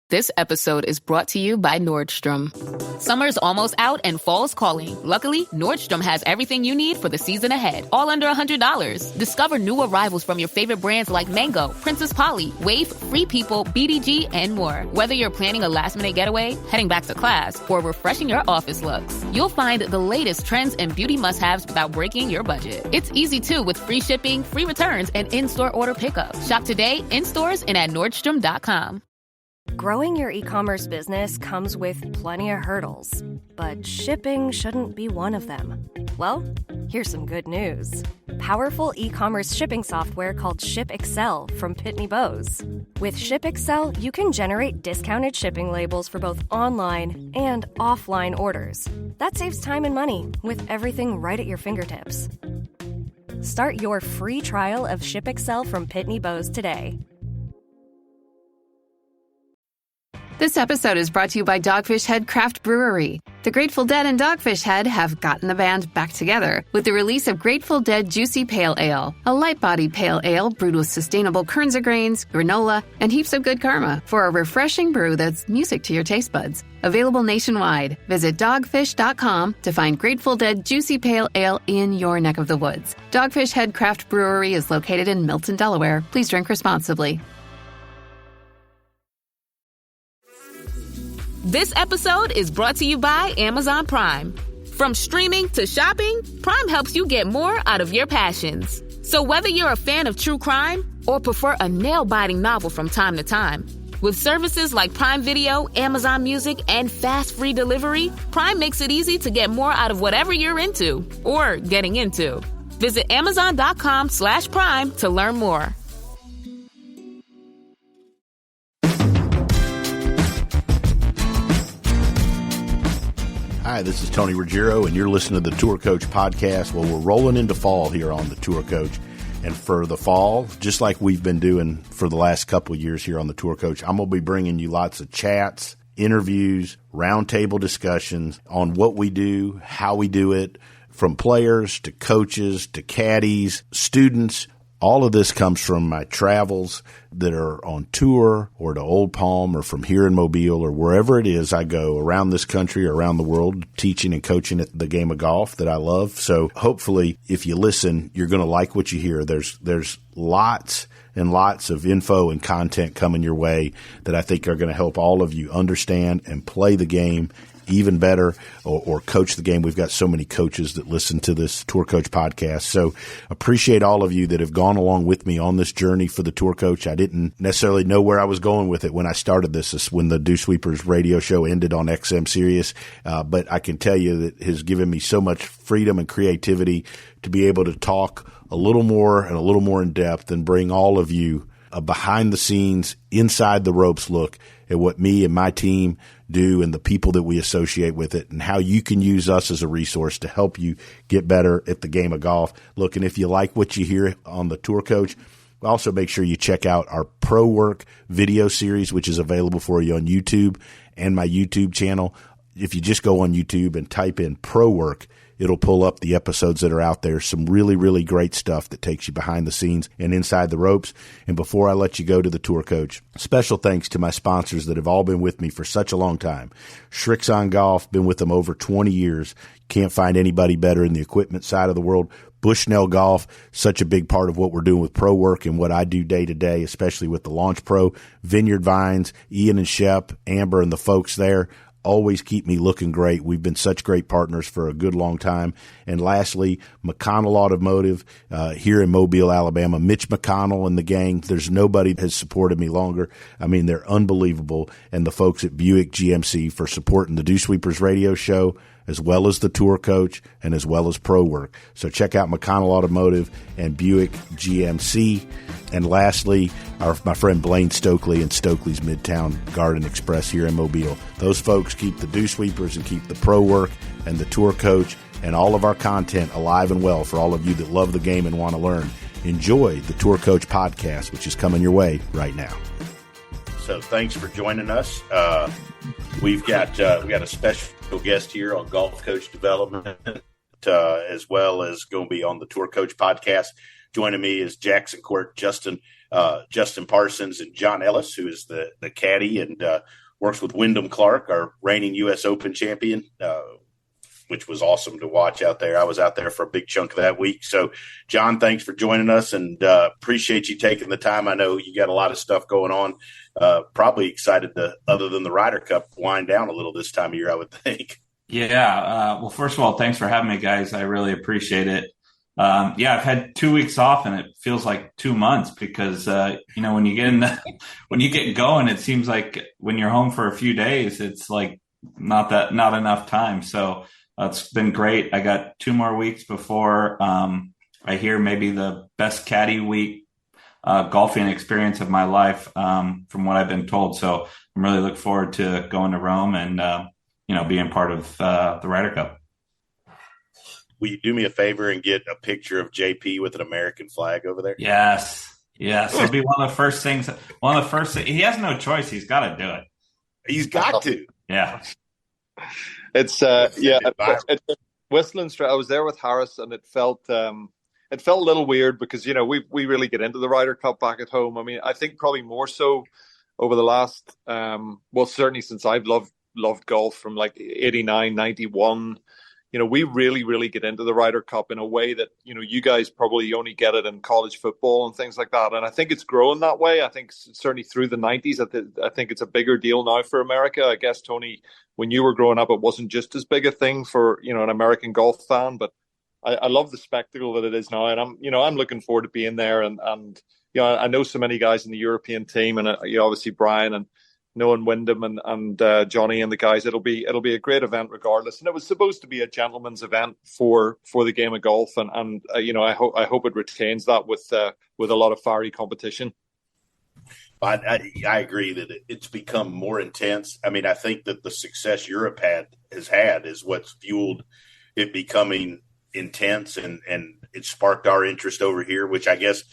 This episode is brought to you by Nordstrom. Summer's almost out and fall's calling. Luckily, Nordstrom has everything you need for the season ahead, all under $100. Discover new arrivals from your favorite brands like Mango, Princess Polly, Wave, Free People, BDG, and more. Whether you're planning a last-minute getaway, heading back to class, or refreshing your office looks, you'll find the latest trends and beauty must-haves without breaking your budget. It's easy, too, with free shipping, free returns, and in-store order pickup. Shop today, in stores, and at Nordstrom.com. Growing your e-commerce business comes with plenty of hurdles, but shipping shouldn't be one of them. Well, here's some good news. Powerful e-commerce shipping software called ShipExcel from Pitney Bowes. With ShipExcel, you can generate discounted shipping labels for both online and offline orders. That saves time and money with everything right at your fingertips. Start your free trial of ShipExcel from Pitney Bowes today. This episode is brought to you by Dogfish Head Craft Brewery. The Grateful Dead and Dogfish Head have gotten the band back together with the release of Grateful Dead Juicy Pale Ale, a light-bodied pale ale brewed with sustainable Kernza grains, granola, and heaps of good karma for a refreshing brew that's music to your taste buds. Available nationwide. Visit dogfish.com to find Grateful Dead Juicy Pale Ale in your neck of the woods. Dogfish Head Craft Brewery is located in Milton, Delaware. Please drink responsibly. This episode is brought to you by Amazon Prime. From streaming to shopping, Prime helps you get more out of your passions. So whether you're a fan of true crime or prefer a nail-biting novel from time to time, with services like Prime Video, Amazon Music, and fast free delivery, Prime makes it easy to get more out of whatever you're into or getting into. Visit Amazon.com/Prime to learn more. Hi, this is Tony Ruggiero, and you're listening to the Tour Coach Podcast. Well, we're rolling into fall here on the Tour Coach. And for the fall, just like we've been doing for the last couple of years here on the Tour Coach, I'm going to be bringing you lots of chats, interviews, roundtable discussions on what we do, how we do it, from players to coaches to caddies, students. All of this comes from my travels that are on tour or to Old Palm or from here in Mobile or wherever it is I go around this country or around the world teaching and coaching at the game of golf that I love. So hopefully if you listen, you're going to like what you hear. There's lots and lots of info and content coming your way that I think are going to help all of you understand and play the game even better or coach the game. We've got so many coaches that listen to this Tour Coach podcast. So appreciate all of you that have gone along with me on this journey for the Tour Coach. I didn't necessarily know where I was going with it when I started this when the Dew Sweepers radio show ended on XM Sirius. But I can tell you that it has given me so much freedom and creativity to be able to talk a little more and a little more in depth and bring all of you a behind the scenes, inside the ropes look at what me and my team do and the people that we associate with it and how you can use us as a resource to help you get better at the game of golf. Look, and if you like what you hear on the Tour Coach, also make sure you check out our Pro Work video series, which is available for you on YouTube and my YouTube channel. If you just go on YouTube and type in Pro Work, it'll pull up the episodes that are out there. Some really, really great stuff that takes you behind the scenes and inside the ropes. And before I let you go to the Tour Coach, special thanks to my sponsors that have all been with me for such a long time. Shrixon Golf, been with them over 20 years. Can't find anybody better in the equipment side of the world. Bushnell Golf, such a big part of what we're doing with Pro Work and what I do day to day, especially with the Launch Pro. Vineyard Vines, Ian and Shep, Amber and the folks there always keep me looking great. We've been such great partners for a good long time. And lastly, McConnell Automotive here in Mobile, Alabama. Mitch McConnell and the gang, there's nobody that has supported me longer. I mean, they're unbelievable. And the folks at Buick GMC for supporting the Dew Sweepers radio show, as well as the Tour Coach and as well as Pro Work. So check out McConnell Automotive and Buick GMC. And lastly, my friend Blaine Stokely and Stokely's Midtown Garden Express here in Mobile. Those folks keep the Dew Sweepers and keep the Pro Work and the Tour Coach and all of our content alive and well for all of you that love the game and want to learn. Enjoy the Tour Coach podcast, which is coming your way right now. So thanks for joining us. We got a special guest here on Golf Coach Development, as well as going to be on the Tour Coach podcast. Joining me is Jackson Koert. Justin, Justin Parsons and John Ellis, who is the Caddie and works with Wyndham Clark, our reigning U.S. Open champion, which was awesome to watch out there. I was out there for a big chunk of that week. So, John, thanks for joining us, and appreciate you taking the time. I know you got a lot of stuff going on. Probably excited to, other than the Ryder Cup, wind down a little this time of year, I would think. Yeah. Well, first of all, thanks for having me, guys. I really appreciate it. I've had 2 weeks off, and it feels like 2 months because, when you get going, it seems like when you're home for a few days, it's like not enough time. So it's been great. I got 2 more weeks before I hear maybe the best Caddie week golfing experience of my life, from what I've been told. So I'm really looking forward to going to Rome and, being part of the Ryder Cup. Will you do me a favor and get a picture of JP with an American flag over there? Yes. It'll be one of the first things. He has no choice. He's got to do it. He's got to. Yeah. It's Whistling Straits. I was there with Harris, and it felt a little weird because we really get into the Ryder Cup back at home. I mean, I think probably more so over the last certainly since I've loved golf from like 89, 91. We really, really get into the Ryder Cup in a way that, you guys probably only get it in college football and things like that. And I think it's growing that way. I think certainly through the 90s, I think it's a bigger deal now for America. I guess, Tony, when you were growing up, it wasn't just as big a thing for, an American golf fan. But I love the spectacle that it is now. And I'm looking forward to being there. And I know so many guys in the European team, and obviously Brian and knowing Wyndham and Johnny and the guys, it'll be a great event regardless. And it was supposed to be a gentleman's event for the game of golf, and I hope it retains that with a lot of fiery competition. I agree that it's become more intense. I mean, I think that the success Europe has had is what's fueled it becoming intense, and it sparked our interest over here, which I guess.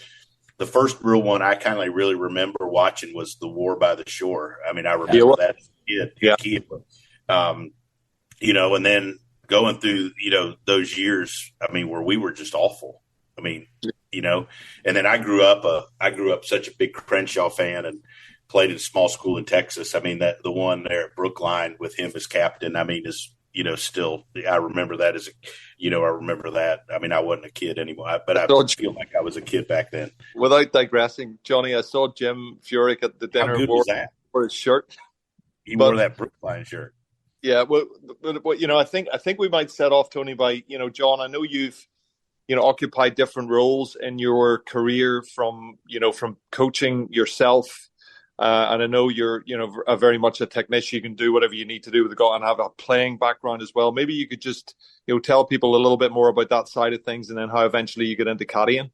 The first real one I kind of really remember watching was the War by the Shore. I mean, I remember that as a kid. And then going through, those years, I mean, where we were just awful. I mean, and then I grew up such a big Crenshaw fan and played in a small school in Texas. I mean, that the one there at Brookline with him as captain, I mean, is, still, I remember that I remember that. I mean, I wasn't a kid anymore, but I feel like I was a kid back then. Without digressing, Johnny, I saw Jim Furyk at the dinner. How good was that? For his shirt. He wore that Brookline shirt. Yeah, well, I think we might set off, Tony, by, John, I know you've, occupied different roles in your career from coaching yourself. And I know you're, very much a technician. You can do whatever you need to do with the golf and have a playing background as well. Maybe you could just, tell people a little bit more about that side of things and then how eventually you get into caddying.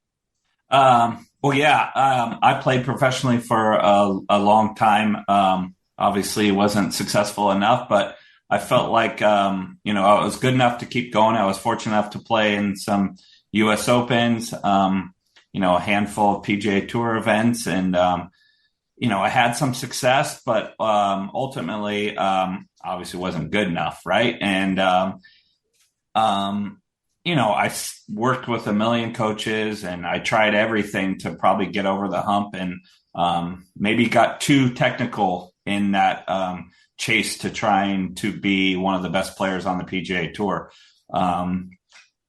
I played professionally for a long time. Obviously, it wasn't successful enough, but I felt like, I was good enough to keep going. I was fortunate enough to play in some U.S. Opens, a handful of PGA Tour events, and I had some success, but ultimately, obviously wasn't good enough, right? And, I worked with a million coaches, and I tried everything to probably get over the hump, and maybe got too technical in that chase to trying to be one of the best players on the PGA Tour.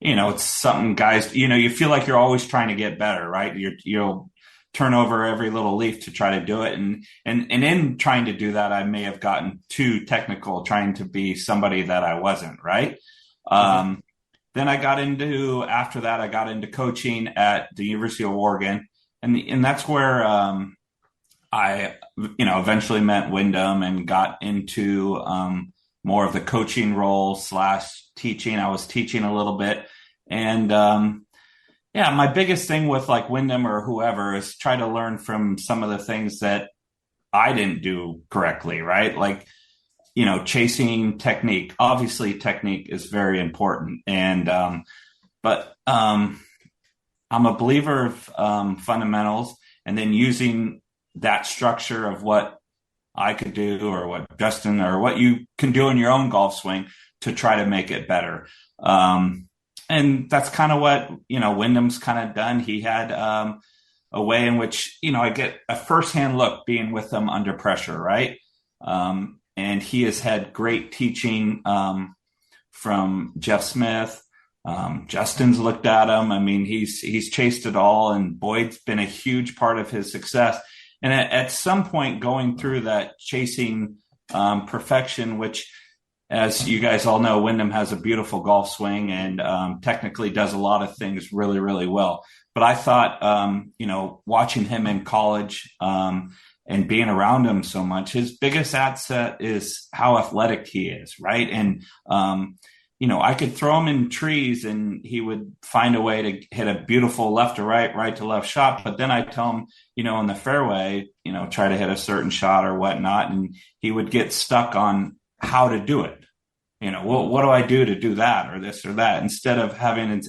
It's something guys, you feel like you're always trying to get better, right? You'll turn over every little leaf to try to do it. And in trying to do that, I may have gotten too technical, trying to be somebody that I wasn't, right? Mm-hmm. Then after that, I got into coaching at the University of Oregon. And that's where I, eventually met Wyndham and got into more of the coaching role / teaching. I was teaching a little bit. And my biggest thing with like Wyndham or whoever is try to learn from some of the things that I didn't do correctly, right? Like, chasing technique. Obviously, technique is very important. And but I'm a believer of fundamentals, and then using that structure of what I could do or what Justin or what you can do in your own golf swing to try to make it better. And that's kind of what, Wyndham's kind of done. He had a way in which, I get a firsthand look being with them under pressure, right? And he has had great teaching from Jeff Smith. Justin's looked at him. I mean, he's chased it all, and Boyd's been a huge part of his success. And at some point going through that chasing perfection, which, as you guys all know, Wyndham has a beautiful golf swing and technically does a lot of things really, really well. But I thought, watching him in college and being around him so much, his biggest asset is how athletic he is, right? And, I could throw him in trees and he would find a way to hit a beautiful left to right to left shot. But then I tell him, in the fairway, try to hit a certain shot or whatnot. And he would get stuck on how to do it. What do I do to do that or this or that, instead of having it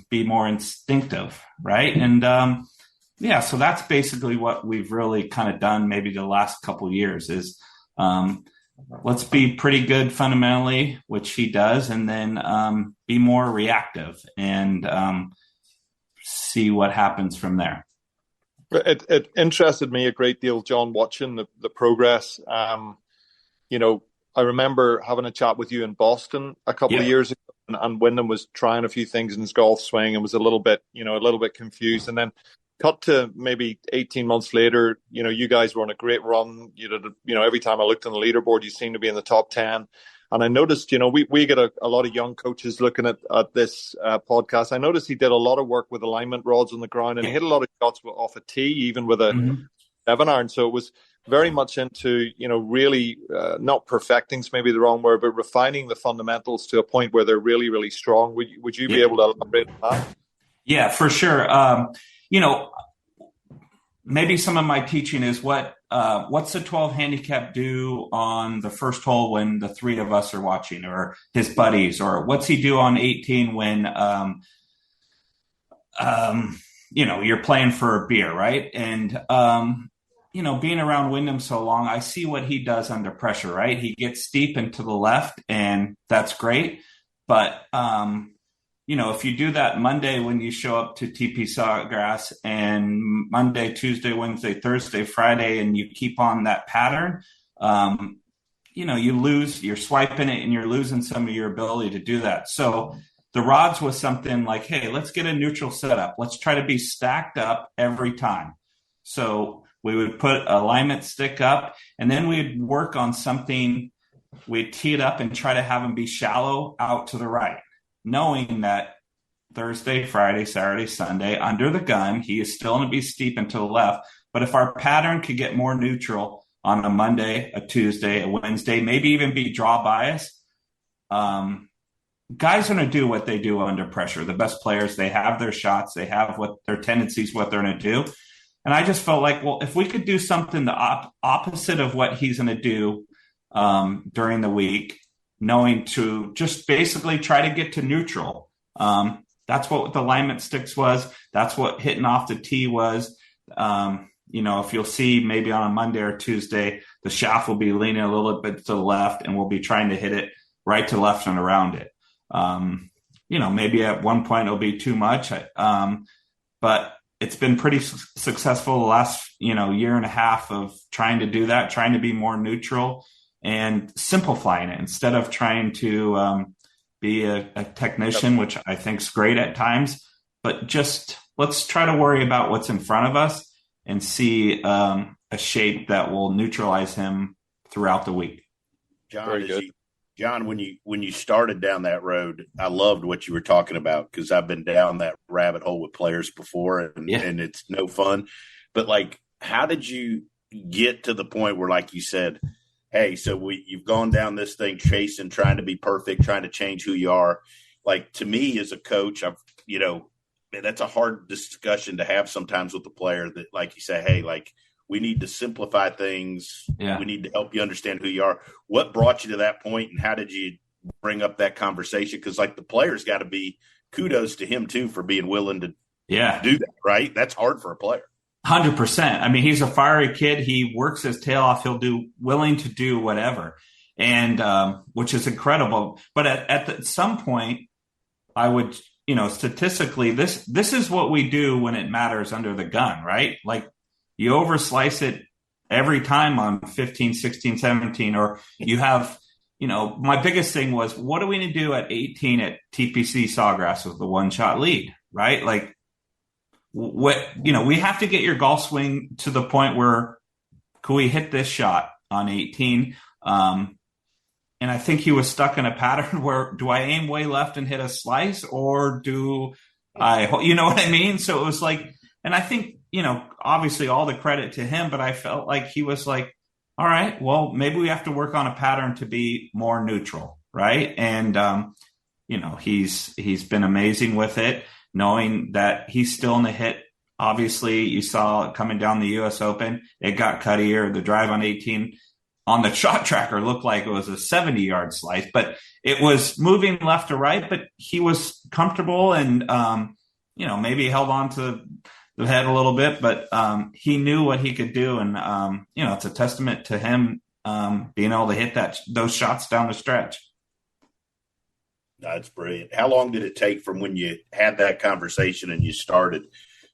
be more instinctive, right? And so that's basically what we've really kind of done maybe the last couple of years is let's be pretty good fundamentally, which he does, and then be more reactive and see what happens from there. It interested me a great deal, John, watching the progress. I remember having a chat with you in Boston a couple of years ago, and Wyndham was trying a few things in his golf swing and was a little bit confused. And then cut to maybe 18 months later, you guys were on a great run. You did, every time I looked on the leaderboard, you seemed to be in the top 10. And I noticed, we get a lot of young coaches looking at this podcast. I noticed he did a lot of work with alignment rods on the ground, and he hit a lot of shots off a tee, even with a 7-iron. So it was very much into, really not perfecting, maybe the wrong word, but refining the fundamentals to a point where they're really, really strong. Would you be able to elaborate on that? Yeah, for sure. Maybe some of my teaching is what's the 12 handicap do on the first hole when the three of us are watching, or his buddies, or what's he do on 18 when, you're playing for a beer, right? And, being around Wyndham so long, I see what he does under pressure, right? He gets deep and to the left, and that's great. But, if you do that Monday when you show up to TP Sawgrass, and Monday, Tuesday, Wednesday, Thursday, Friday, and you keep on that pattern, you're swiping it and you're losing some of your ability to do that. So the rods was something like, hey, let's get a neutral setup. Let's try to be stacked up every time. So we would put alignment stick up, and then we'd work on something. We'd tee it up and try to have them be shallow out to the right, knowing that Thursday, Friday, Saturday, Sunday, under the gun, he is still going to be steep and to the left. But if our pattern could get more neutral on a Monday, a Tuesday, a Wednesday, maybe even be draw bias, guys are going to do what they do under pressure. The best players, they have their shots, they have what their tendencies, what they're going to do. And I just felt like, well, if we could do something the opposite of what he's going to do during the week, knowing to just basically try to get to neutral. That's what the alignment sticks was. That's what hitting off the tee was. If you'll see maybe on a Monday or Tuesday, the shaft will be leaning a little bit to the left, and we'll be trying to hit it right to left and around it. Maybe at one point it'll be too much, but it's been pretty successful the last, year and a half of trying to do that, trying to be more neutral and simplifying it instead of trying to be a technician, which I think is great at times, but just let's try to worry about what's in front of us and see a shape that will neutralize him throughout the week. John, when you started down that road, I loved what you were talking about, because I've been down that rabbit hole with players before, and it's no fun. But how did you get to the point where, like you said, hey, so you've gone down this thing chasing, trying to be perfect, trying to change who you are. To me as a coach, that's a hard discussion to have sometimes with the player, that, like you say, hey, we need to simplify things. Yeah. We need to help you understand who you are. What brought you to that point, and how did you bring up that conversation? Because the player's got to be, kudos to him too for being willing to do that, right? That's hard for a player. 100%. I mean, he's a fiery kid. He works his tail off. He'll willing to do whatever, and which is incredible. But at some point, I would statistically, this is what we do when it matters under the gun, right? Like you overslice it every time on 15, 16, 17, or you have, my biggest thing was, what do we need to do at 18 at TPC Sawgrass with the 1-shot lead, right? Like we have to get your golf swing to the point where could we hit this shot on 18? And I think he was stuck in a pattern where do I aim way left and hit a slice, or do I, you know what I mean? So it was like, and I think, obviously all the credit to him, but I felt like he was like, all right, well, maybe we have to work on a pattern to be more neutral. Right. And, he's been amazing with it, knowing that he's still in the hit. Obviously you saw it coming down the US Open, it got cuttier. The drive on 18 on the shot tracker looked like it was a 70-yard slice, but it was moving left to right, but he was comfortable and, maybe held on to the head a little bit, but he knew what he could do. And, it's a testament to him being able to hit those shots down the stretch. That's brilliant. How long did it take from when you had that conversation and you started?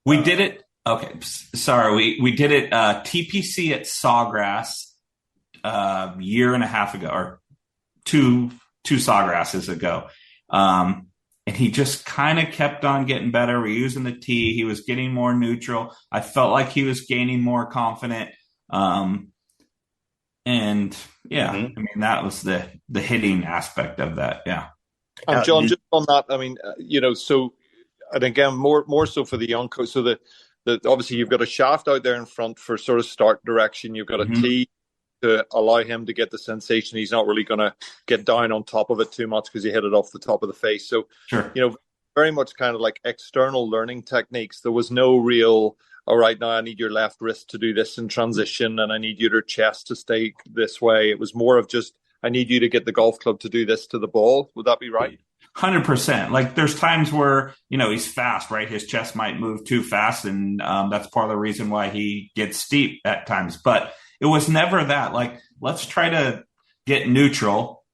We did it. Okay. Sorry. We did it TPC at Sawgrass year and a half ago, or two Sawgrasses ago. And he just kind of kept on getting better. We're using the tee. He was getting more neutral. I felt like he was gaining more confident. And yeah, I mean, that was the hitting aspect of that. Yeah. And John, just on that, I mean, so, and again, more so for the young coach. So the obviously you've got a shaft out there in front for sort of start direction. You've got a tee to allow him to get the sensation. He's not really going to get down on top of it too much because he hit it off the top of the face. So, sure. Very much kind of like external learning techniques. There was no real, all right, now I need your left wrist to do this in transition and I need your chest to stay this way. It was more of just, I need you to get the golf club to do this to the ball. Would that be right? 100%. Like there's times where, he's fast, right? His chest might move too fast. And that's part of the reason why he gets steep at times. But it was never that. Like, let's try to get neutral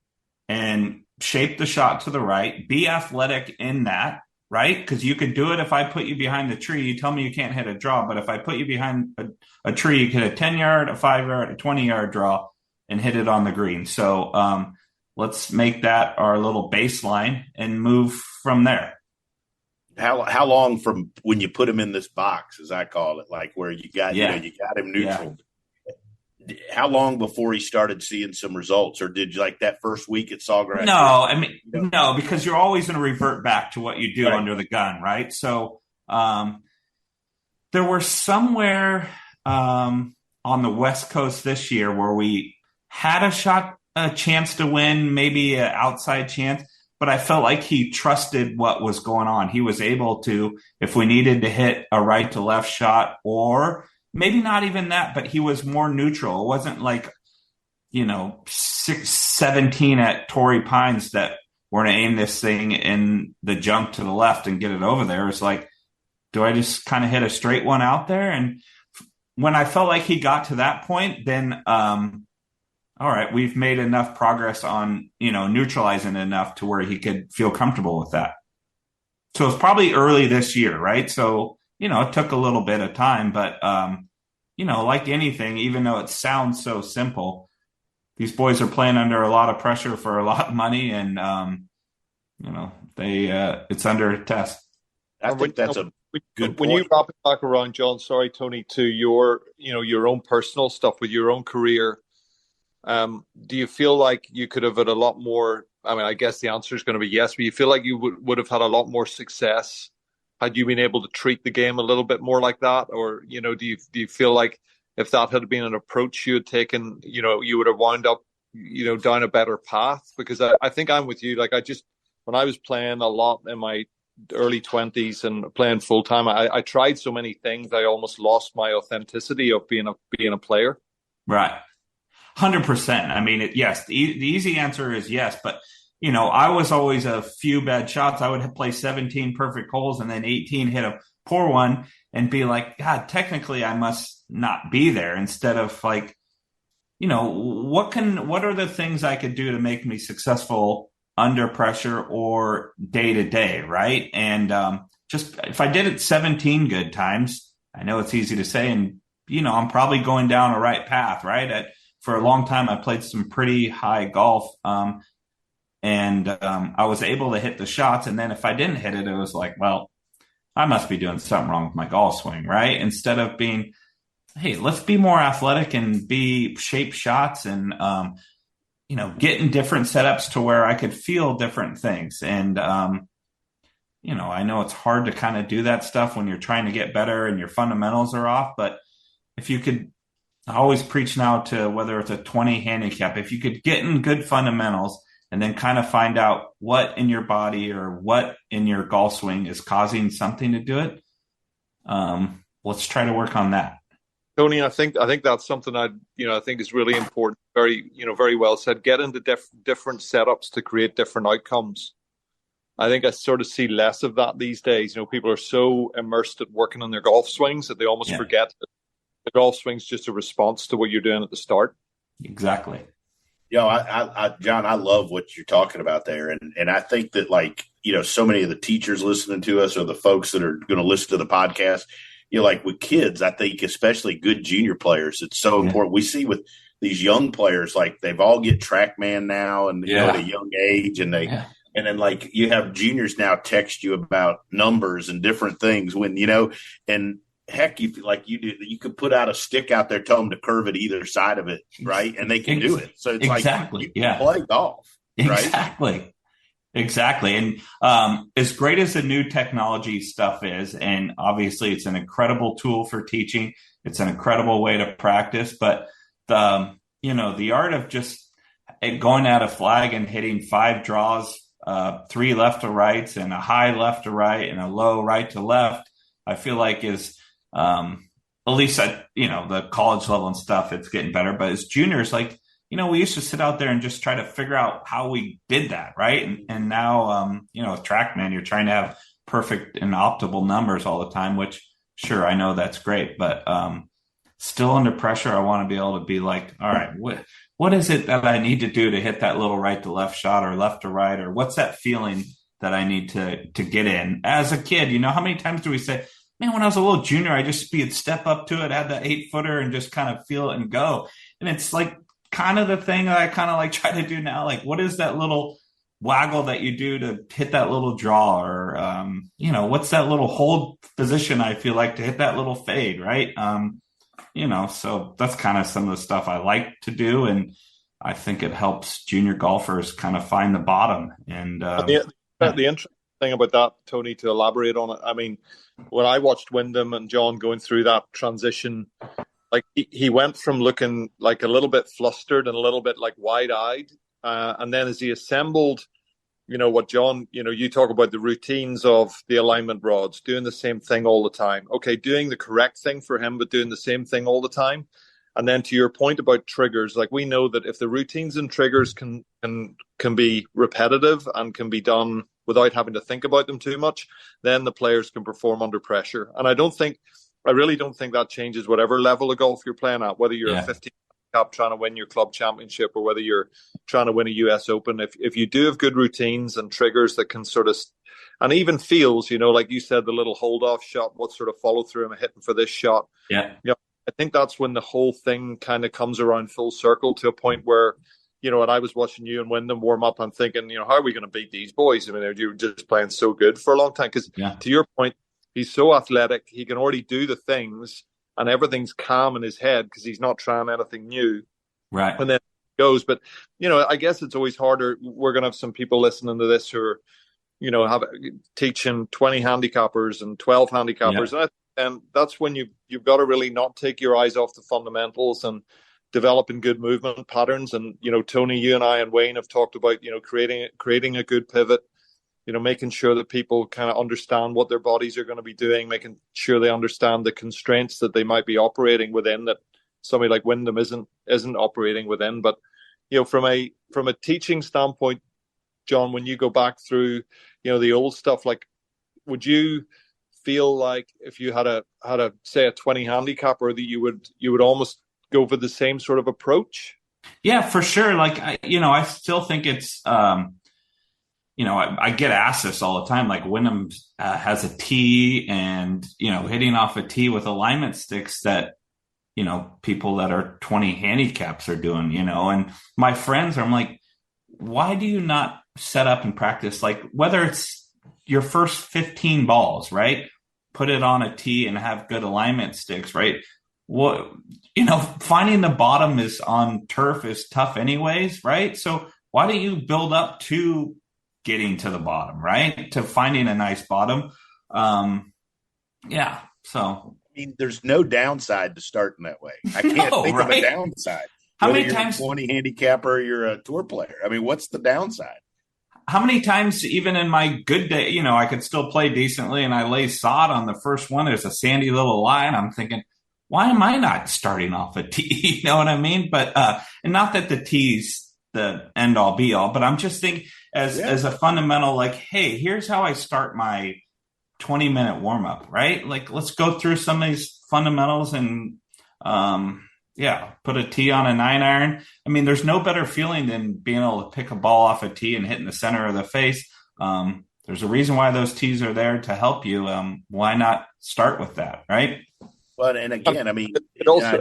and shape the shot to the right, be athletic in that, right? Because you could do it if I put you behind the tree. You tell me you can't hit a draw. But if I put you behind a tree, you can hit a 10-yard, a 5-yard, a 20-yard draw and hit it on the green. So let's make that our little baseline and move from there. How long from when you put him in this box, as I call it, like where you got you got him neutral? Yeah. How long before he started seeing some results, or did you like that first week at Sawgrass? No, because you're always going to revert back to what you do under the gun, right? So there were somewhere on the West Coast this year where we had a chance to win, maybe an outside chance, but I felt like he trusted what was going on. He was able to, if we needed to hit a right to left shot, or maybe not even that, but he was more neutral. It wasn't like, 17 at Torrey Pines that we're going to aim this thing in the junk to the left and get it over there. It's like, do I just kind of hit a straight one out there? And when I felt like he got to that point, then, all right, we've made enough progress on, neutralizing enough to where he could feel comfortable with that. So it's probably early this year, right? So, it took a little bit of time, but, like anything, even though it sounds so simple, these boys are playing under a lot of pressure for a lot of money, and, it's under test. I think that's a good point. When you wrap it back around, John, sorry, Tony, to your, your own personal stuff with your own career, do you feel like you could have had a lot more? I mean, I guess the answer is going to be yes, but you feel like you would have had a lot more success had you been able to treat the game a little bit more like that? Or, do you feel like if that had been an approach you had taken, you would have wound up, down a better path? Because I think I'm with you. Like when I was playing a lot in my early 20s and playing full time, I tried so many things. I almost lost my authenticity of being a player. Right. 100%. I mean, yes, the easy answer is yes, but I was always a few bad shots. I would play 17 perfect holes and then 18 hit a poor one and be like, God, technically I must not be there, instead of like, what are the things I could do to make me successful under pressure or day to day, right? And just if I did it 17 good times, I know it's easy to say, and I'm probably going down a right path, right? For a long time, I played some pretty high golf, and I was able to hit the shots. And then if I didn't hit it, it was like, well, I must be doing something wrong with my golf swing, right? Instead of being, hey, let's be more athletic and be shape shots and getting different setups to where I could feel different things. And, I know it's hard to kind of do that stuff when you're trying to get better and your fundamentals are off. But if you could, I always preach now to whether it's a 20 handicap, if you could get in good fundamentals and then kind of find out what in your body or what in your golf swing is causing something to do it, let's try to work on that. Tony, I think that's something I think is really important. Very well said. Get into different setups to create different outcomes. I think I sort of see less of that these days. People are so immersed at working on their golf swings that they almost forget that the golf swing's just a response to what you're doing at the start. Exactly. John, I love what you're talking about there. And I think that so many of the teachers listening to us or the folks that are going to listen to the podcast, like with kids, I think especially good junior players, it's so important. We see with these young players, like they've all get TrackMan now and at a young age, and and then you have juniors now text you about numbers and different things when, and heck, you could put out a stick out there, tell them to curve it either side of it. Right. And they can do it. So it's you can play golf. Right? Exactly. And as great as the new technology stuff is, and obviously it's an incredible tool for teaching, it's an incredible way to practice, but the art of just going at a flag and hitting 5 draws, 3 left to rights and a high left to right and a low right to left, I feel like is, at least at, the college level and stuff, it's getting better. But as juniors, we used to sit out there and just try to figure out how we did that. Right. And now, with TrackMan, you're trying to have perfect and optimal numbers all the time, which sure, I know that's great, but, still under pressure, I want to be able to be like, all right, what is it that I need to do to hit that little right to left shot or left to right, or what's that feeling that I need to get in as a kid? How many times do we say, man, when I was a little junior, I just step up to it, add that 8-footer and just kind of feel it and go. And it's kind of the thing that I kind of try to do now. What is that little waggle that you do to hit that little draw, or, what's that little hold position I feel like to hit that little fade, right? So that's kind of some of the stuff I like to do. And I think it helps junior golfers kind of find the bottom. And the interesting thing about that, Tony, to elaborate on it, I mean, when I watched Wyndham and John going through that transition, he went from looking like a little bit flustered and a little bit wide-eyed. And then as he assembled, what John, you talk about the routines of the alignment rods, doing the same thing all the time. Okay, doing the correct thing for him, but doing the same thing all the time. And then to your point about triggers, we know that if the routines and triggers can be repetitive and can be done without having to think about them too much, then the players can perform under pressure. And I really don't think that changes whatever level of golf you're playing at, whether you're a 15 handicap trying to win your club championship or whether you're trying to win a US Open. If you do have good routines and triggers that can sort of, and even feels, like you said, the little hold off shot, what sort of follow through am I hitting for this shot? Yeah. I think that's when the whole thing kind of comes around full circle to a point where, and I was watching you and Wyndham warm up, I'm thinking, how are we going to beat these boys? I mean, they're just playing so good for a long time. Because to your point, he's so athletic, he can already do the things and everything's calm in his head because he's not trying anything new. Right. And then it goes. But, I guess it's always harder. We're going to have some people listening to this who are, teaching 20 handicappers and 12 handicappers. Yeah. And that's when you've got to really not take your eyes off the fundamentals and developing good movement patterns. And, Tony, you and I and Wayne have talked about, creating a good pivot, making sure that people kind of understand what their bodies are going to be doing, making sure they understand the constraints that they might be operating within that somebody like Wyndham isn't operating within. But, from a teaching standpoint, John, when you go back through, the old stuff, would you feel like if you had a say a 20 handicapper that you would almost go for the same sort of approach? Yeah, for sure. I still think it's I get asked this all the time, like Wyndham has a tee and, hitting off a tee with alignment sticks that, people that are 20 handicaps are doing, and my friends, I'm like, why do you not set up and practice? Like whether it's your first 15 balls, right? Put it on a tee and have good alignment sticks, right? What, finding the bottom is on turf is tough anyways, right? So why don't you build up to getting to the bottom, right? To finding a nice bottom. So. I mean, there's no downside to starting that way. I can't think of a downside. How many times? You're a 20 handicapper, or you're a tour player. I mean, what's the downside? How many times, even in my good day, I could still play decently and I lay sod on the first one. There's a sandy little line. I'm thinking, why am I not starting off a tee? You know what I mean? But, and not that the tee's the end all be all, but I'm just thinking as a fundamental, like, hey, here's how I start my 20-minute warm up, right? Like, let's go through some of these fundamentals and, put a tee on a 9-iron. I mean, there's no better feeling than being able to pick a ball off a tee and hitting the center of the face. There's a reason why those tees are there to help you. Why not start with that, right? Well, and again, I mean, it also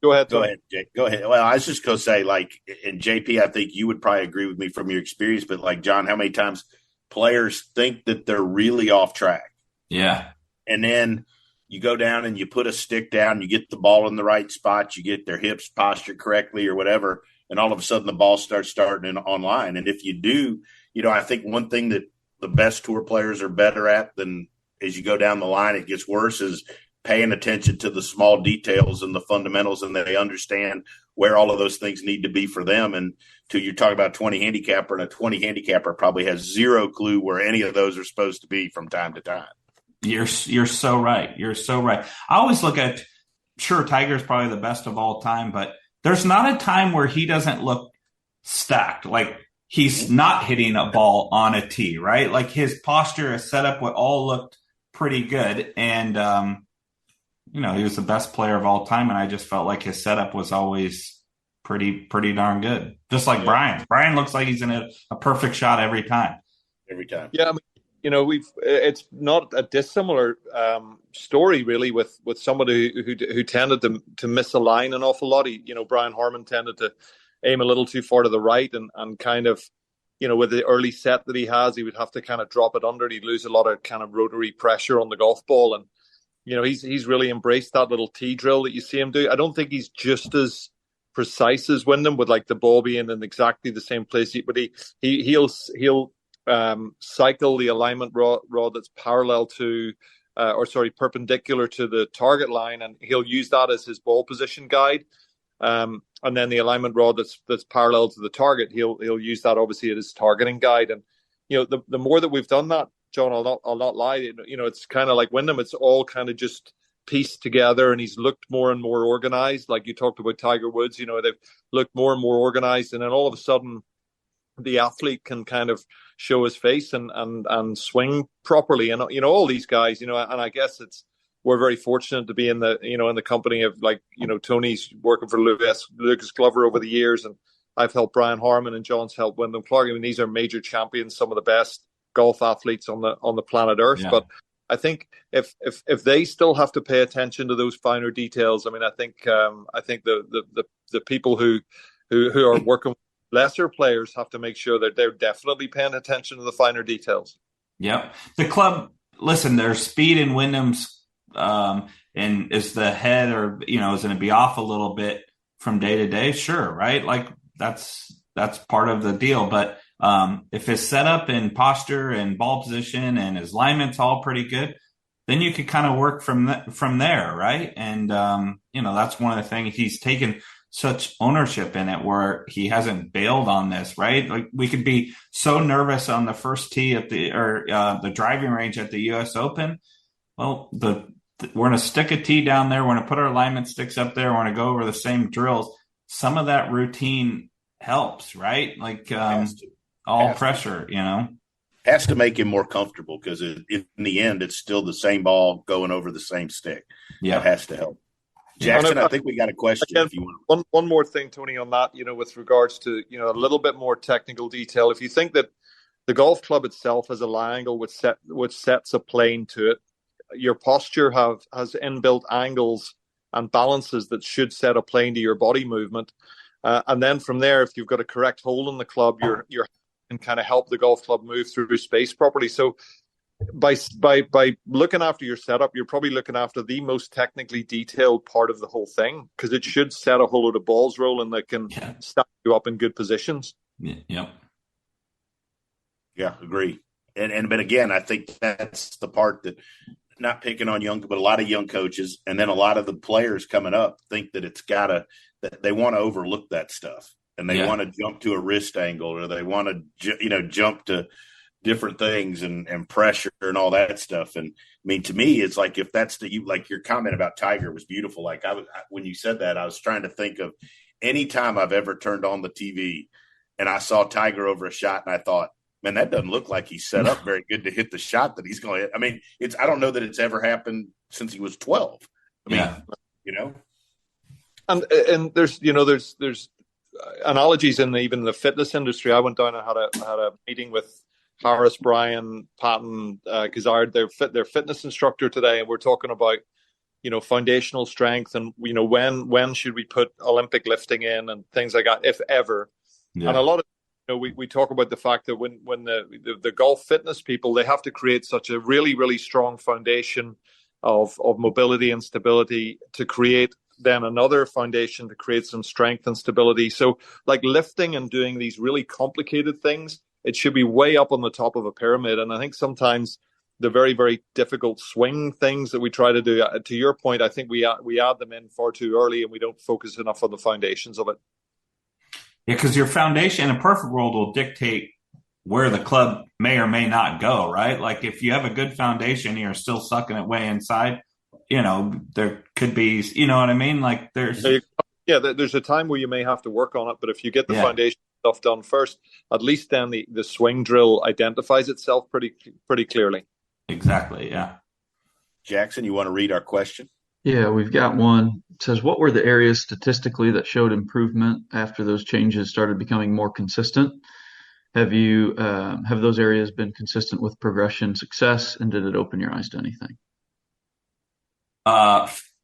go ahead, Jake. Go ahead. Well, I was just going to say, like, and JP, I think you would probably agree with me from your experience, but like, John, how many times players think that they're really off track? Yeah. And then you go down and you put a stick down, you get the ball in the right spot, you get their hips postured correctly or whatever, and all of a sudden the ball starts starting online. And if you do, I think one thing that the best tour players are better at than as you go down the line, it gets worse, is paying attention to the small details and the fundamentals, and they understand where all of those things need to be for them. And you're talking about 20 handicapper, and a 20 handicapper probably has zero clue where any of those are supposed to be from time to time. You're so right. You're so right. I always look at, sure, Tiger's probably the best of all time, but there's not a time where he doesn't look stacked. Like he's not hitting a ball on a tee, right? Like his posture, his setup would all looked pretty good. And, he was the best player of all time. And I just felt like his setup was always pretty darn good. Just like Brian. Brian looks like he's in a perfect shot every time. Every time. Yeah. I mean, it's not a dissimilar story really with somebody who tended to miss a line an awful lot. Brian Harman tended to aim a little too far to the right and kind of, with the early set that he has, he would have to kind of drop it under. He'd lose a lot of kind of rotary pressure on the golf ball. And, he's really embraced that little tee drill that you see him do. I don't think he's just as precise as Wyndham with like the ball being in exactly the same place. But he'll cycle the alignment rod that's parallel to, perpendicular to the target line, and he'll use that as his ball position guide. And then the alignment rod that's parallel to the target, he'll use that obviously as his targeting guide. And the more that we've done that, John, I'll not lie. It's kind of like Wyndham. It's all kind of just pieced together, and he's looked more and more organized. Like you talked about Tiger Woods, they've looked more and more organized, and then all of a sudden, the athlete can kind of show his face and swing properly. And all these guys, and I guess we're very fortunate to be in the company of Tony's working for Lucas Glover over the years, and I've helped Brian Harman, and John's helped Wyndham Clark. I mean, these are major champions, some of the best golf athletes on the planet Earth. Yeah. But I think if they still have to pay attention to those finer details, I mean, I think the people who are working with lesser players have to make sure that they're definitely paying attention to the finer details. Yep. The club, listen, there's speed in Wyndham's, and is the head or, is going to be off a little bit from day to day? Sure. Right. Like that's part of the deal. But if his setup and posture and ball position and his alignment's all pretty good, then you could kind of work from there. Right. And, that's one of the things he's taken such ownership in it where he hasn't bailed on this, right? Like we could be so nervous on the first tee at the driving range at the US Open. Well, we're going to stick a tee down there. We're going to put our alignment sticks up there. We're going to go over the same drills. Some of that routine helps, right? Like all pressure, Has to make him more comfortable because in the end, it's still the same ball going over the same stick. Yeah, that has to help. Jackson, I think we got a question. Again, if you want. One more thing, Tony, on that, with regards to, a little bit more technical detail. If you think that The golf club itself has a lie angle which sets a plane to it. Your posture has inbuilt angles and balances that should set a plane to your body movement. And then from there, if you've got a correct hole in the club, you're can kind of help the golf club move through space properly. So by looking after your setup, you're probably looking after the most technically detailed part of the whole thing, because it should set a whole load of balls rolling that can stack you up in good positions. Yep. Yeah, agree. But again, I think that's the part that, not picking on young, but a lot of young coaches, and then a lot of the players coming up think that that they want to overlook that stuff, and they want to jump to a wrist angle, or they want to, jump to different things and pressure and all that stuff. And I mean, to me, it's like, if that's like your comment about Tiger was beautiful. Like when you said that, I was trying to think of any time I've ever turned on the TV and I saw Tiger over a shot, and I thought, man, that doesn't look like he's set up very good to hit the shot that he's going to hit. I mean, I don't know that it's ever happened since he was 12. I mean, And there's analogies in even the fitness industry. I went down and had a meeting with Harris, Bryan, Patton, Gizzard, their fitness instructor today, and we're talking about foundational strength, and when should we put Olympic lifting in and things like that, if ever. And a lot of we talk about the fact that when the golf fitness people, they have to create such a really, really strong foundation of mobility and stability to create then another foundation to create some strength and stability. So like lifting and doing these really complicated things, it should be way up on the top of a pyramid. And I think sometimes the very, very difficult swing things that we try to do, to your point, I think we add them in far too early, and we don't focus enough on the foundations of it. Yeah, because your foundation in a perfect world will dictate where the club may or may not go, right? Like if you have a good foundation, you're still sucking it way inside, there could be, you know what I mean? Like there's a time where you may have to work on it, but if you get the foundation stuff done first, at least then the swing drill identifies itself pretty clearly. Exactly, yeah. Jackson, you want to read our question? Yeah, we've got one. It says, what were the areas statistically that showed improvement after those changes started becoming more consistent? Have those areas been consistent with progression success, and did it open your eyes to anything?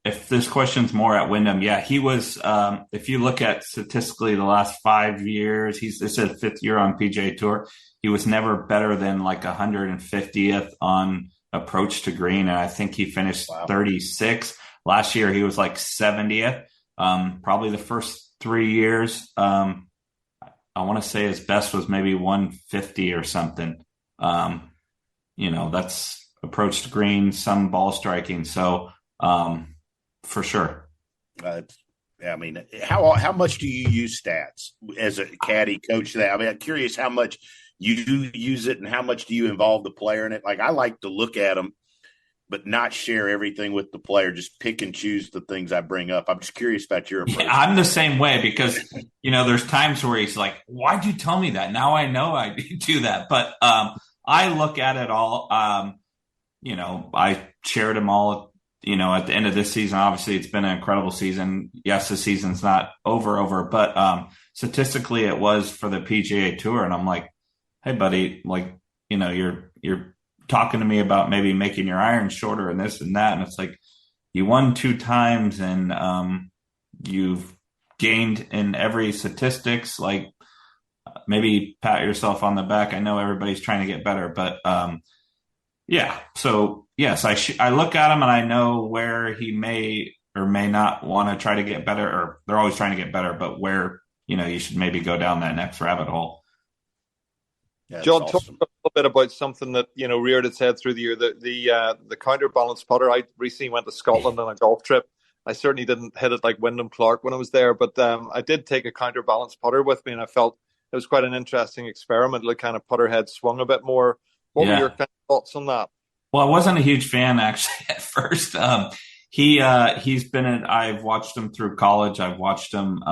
If this question's more at Wyndham, he was, if you look at statistically the last 5 years, this is fifth year on PGA Tour. He was never better than like 150th on approach to green. And I think he finished 36. Last year, he was like 70th. Probably the first 3 years, I want to say his best was maybe 150 or something. That's approach to green, some ball striking. So, for sure. I mean, how much do you use stats as a caddy coach? That I mean, I'm curious how much you use it and how much do you involve the player in it? Like, I like to look at them, but not share everything with the player. Just pick and choose the things I bring up. I'm just curious about your approach. Yeah, I'm the same way because, there's times where he's like, why'd you tell me that? Now I know I do that. But I look at it all. I shared them all, at the end of this season. Obviously, it's been an incredible season. Yes, the season's not over, but statistically it was for the PGA Tour. And I'm like, hey, buddy, like, you're talking to me about maybe making your iron shorter and this and that. And it's like, you won 2 times and you've gained in every statistics, like maybe pat yourself on the back. I know everybody's trying to get better, but so yes, I look at him and I know where he may or may not want to try to get better, or they're always trying to get better, but where, you should maybe go down that next rabbit hole. Yeah, John, talk a little bit about something that reared its head through the year. The counterbalance putter. I recently went to Scotland on a golf trip. I certainly didn't hit it like Wyndham Clark when I was there, but I did take a counterbalance putter with me, and I felt it was quite an interesting experiment. The kind of putter head swung a bit more. What were your kind of thoughts on that? Well, I wasn't a huge fan actually at first. He's been I've watched him through college. I've watched him,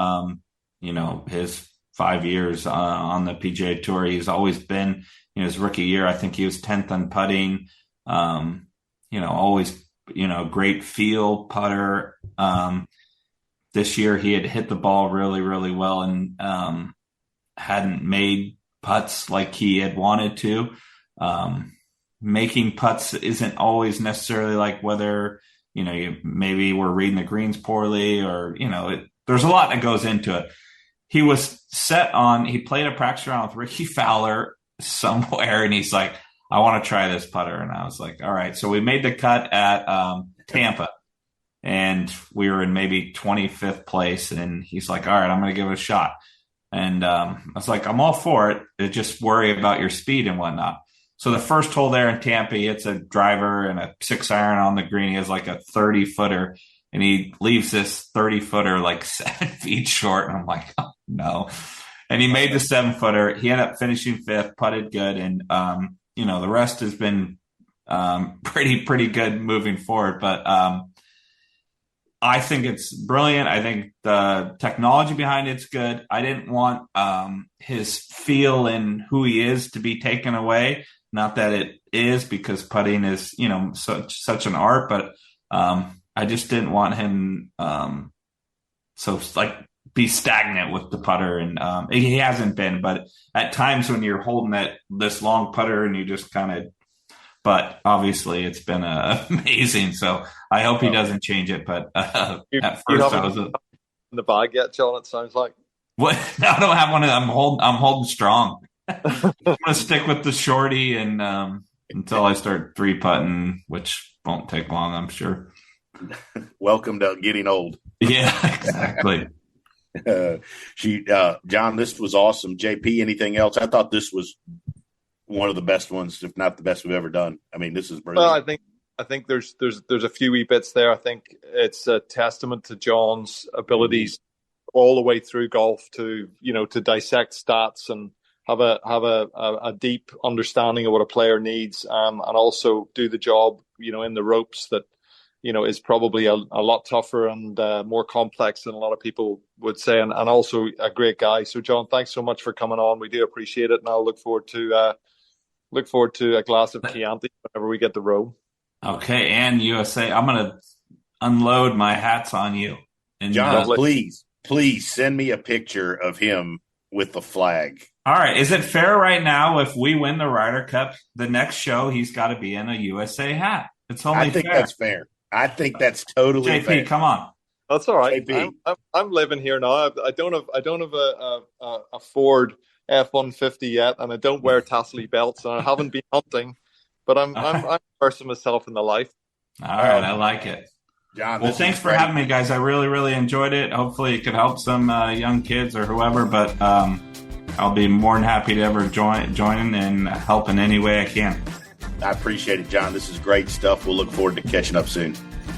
his 5 years on the PGA Tour. He's always been, his rookie year, I think he was 10th on putting. Always, great feel putter. This year he had hit the ball really, really well and hadn't made putts like he had wanted to. Making putts isn't always necessarily like whether, you maybe we're reading the greens poorly or, there's a lot that goes into it. He was set on, he played a practice round with Ricky Fowler somewhere, and he's like, I want to try this putter. And I was like, all right. So we made the cut at Tampa, and we were in maybe 25th place. And he's like, all right, I'm going to give it a shot. And I was like, I'm all for it. Just worry about your speed and whatnot. So the first hole there in Tampa, he hits a driver and a 6-iron on the green. He has like a 30-footer, and he leaves this 30-footer like 7 feet short. And I'm like, oh, no. And he made the 7-footer. He ended up finishing 5th, putted good. And, the rest has been pretty good moving forward. But I think it's brilliant. I think the technology behind it's good. I didn't want his feel and who he is to be taken away. Not that it is, because putting is, such an art, but I just didn't want him be stagnant with the putter. And he hasn't been, but at times when you're holding this long putter and you just but obviously it's been amazing. So I hope he doesn't change it. But at first I was in the bag yet, John, it sounds like. What? I don't have one. I'm holding strong. I'm gonna stick with the shorty and until I start 3-putting, which won't take long, I'm sure. Welcome to getting old. Yeah, exactly. John, this was awesome. JP, anything else? I thought this was one of the best ones, if not the best we've ever done. I mean, this is brilliant. Well, I think there's a few wee bits there. I think it's a testament to John's abilities all the way through golf to dissect stats and have a deep understanding of what a player needs, and also do the job, in the ropes that, is probably a lot tougher and more complex than a lot of people would say, and also a great guy. So, John, thanks so much for coming on. We do appreciate it, and I'll look forward to a glass of Chianti whenever we get the row. Okay, and USA, I'm going to unload my hats on you. And John, please send me a picture of him with the flag. All right. Is it fair right now if we win the Ryder Cup, the next show he's got to be in a USA hat? It's only fair. I think that's fair. I think that's totally JP, fair. Come on. That's all right. JP. I'm living here now. I don't have a Ford F-150 yet, and I don't wear tassely belts, and I haven't been hunting, but I'm immersing myself in the life. All right. I like it. John, well, thanks for having me, guys. I really, really enjoyed it. Hopefully it could help some young kids or whoever, but I'll be more than happy to ever join and help in any way I can. I appreciate it, John. This is great stuff. We'll look forward to catching up soon.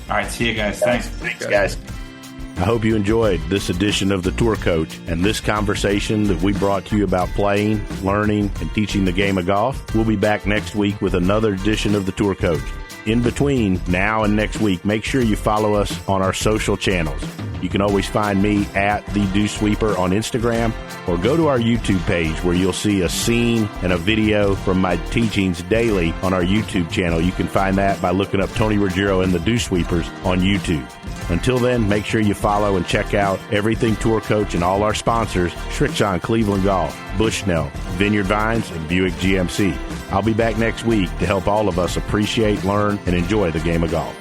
All right. See you guys. Thanks. Thanks, guys. I hope you enjoyed this edition of The Tour Coach and this conversation that we brought to you about playing, learning, and teaching the game of golf. We'll be back next week with another edition of The Tour Coach. In between now and next week, make sure you follow us on our social channels. You can always find me at The Dew Sweeper on Instagram, or go to our YouTube page where you'll see a scene and a video from my teachings daily on our YouTube channel. You can find that by looking up Tony Ruggiero and the Dew Sweepers on YouTube. Until then, make sure you follow and check out Everything Tour Coach and all our sponsors, Srixon Cleveland Golf, Bushnell, Vineyard Vines, and Buick GMC. I'll be back next week to help all of us appreciate, learn, and enjoy the game of golf.